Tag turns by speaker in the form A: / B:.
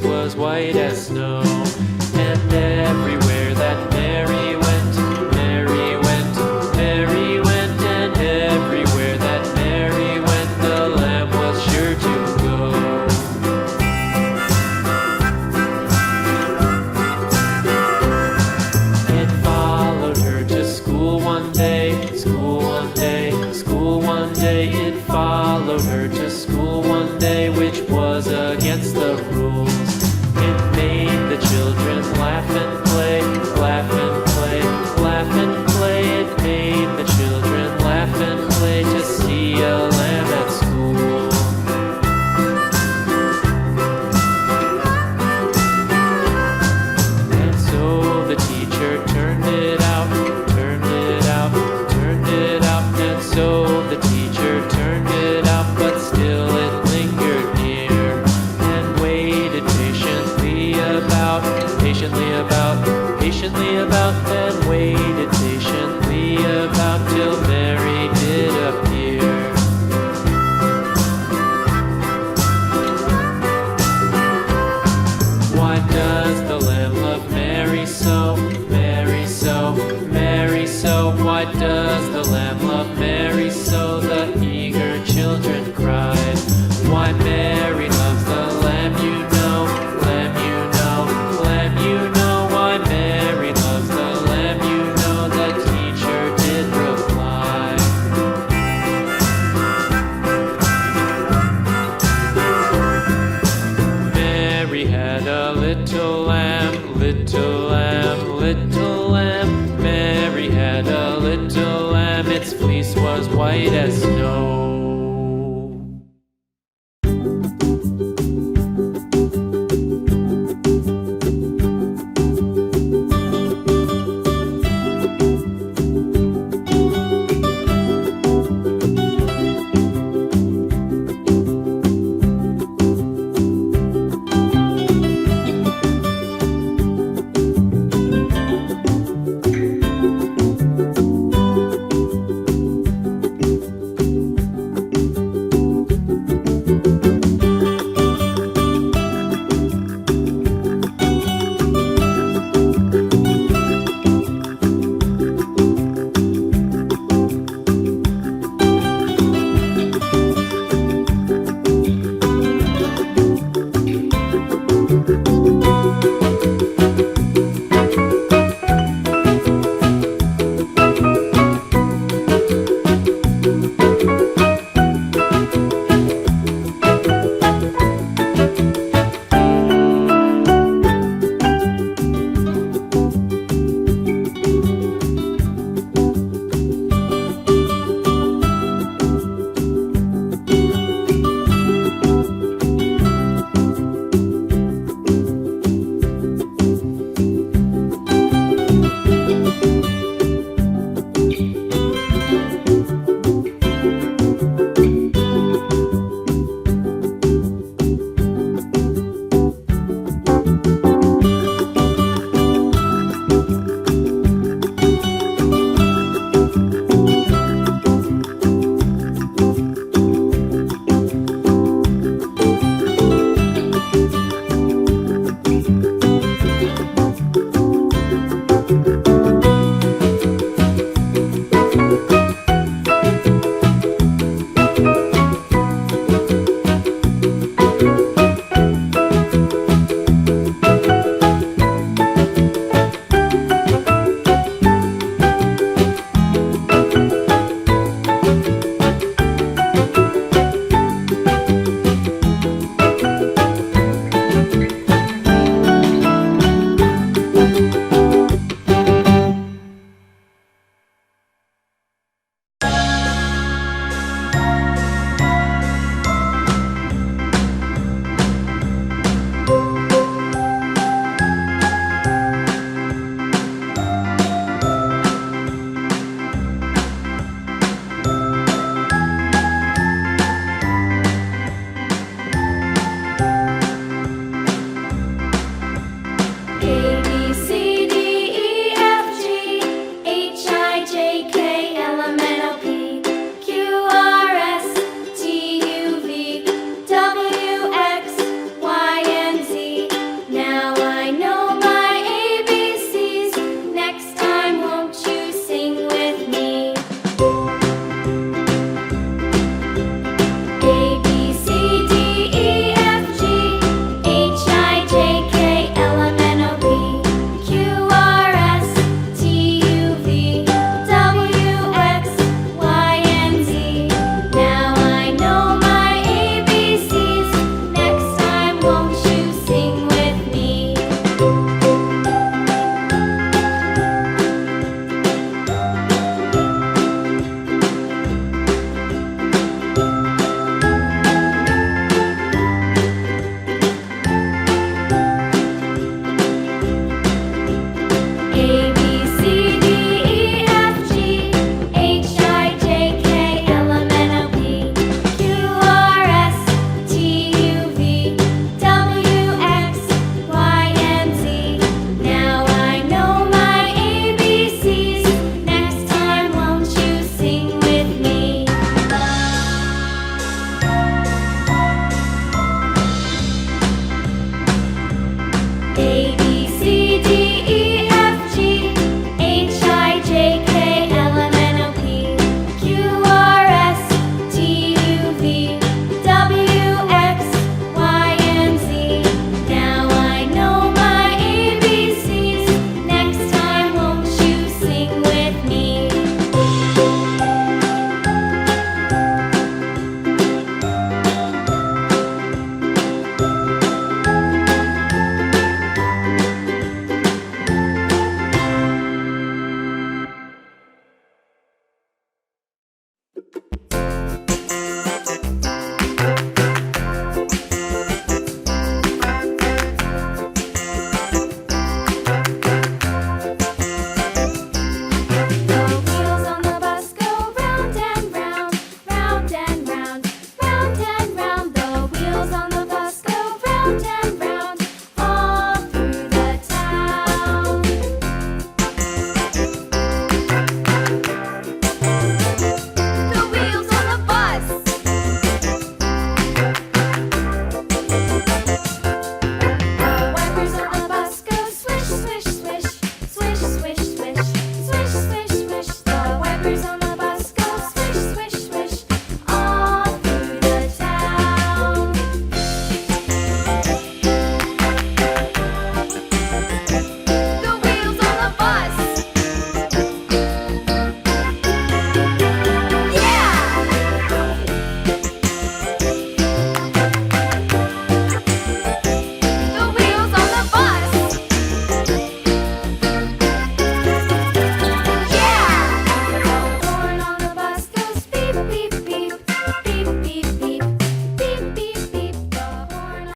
A: was white as snow. And everywhere that Mary went, Mary went, Mary went, and everywhere that Mary went, the lamb was sure to go. It followed her to school one day, school one day, school one day. It followed her to school one day, which was against the rules. It made the children laugh and play, laugh and play, laugh and play. It made the children laugh and play to see a lamb at school. And so the teacher turned it out, turned it out, turned it out. And so the teacher turned it out, but still it lingered near and waited patiently about, and waited patiently about till Mary did appear. Why does the lamb love Mary so, Mary so, Mary so? Why does the lamb love Mary so? The eager children cried. Why Mary loves the lamb, you know, lamb, you know, lamb, you know. Why Mary loves the lamb, you know, the teacher did reply. Mary had a little lamb, little lamb, little lamb. Mary had a little lamb, its fleece was white as snow.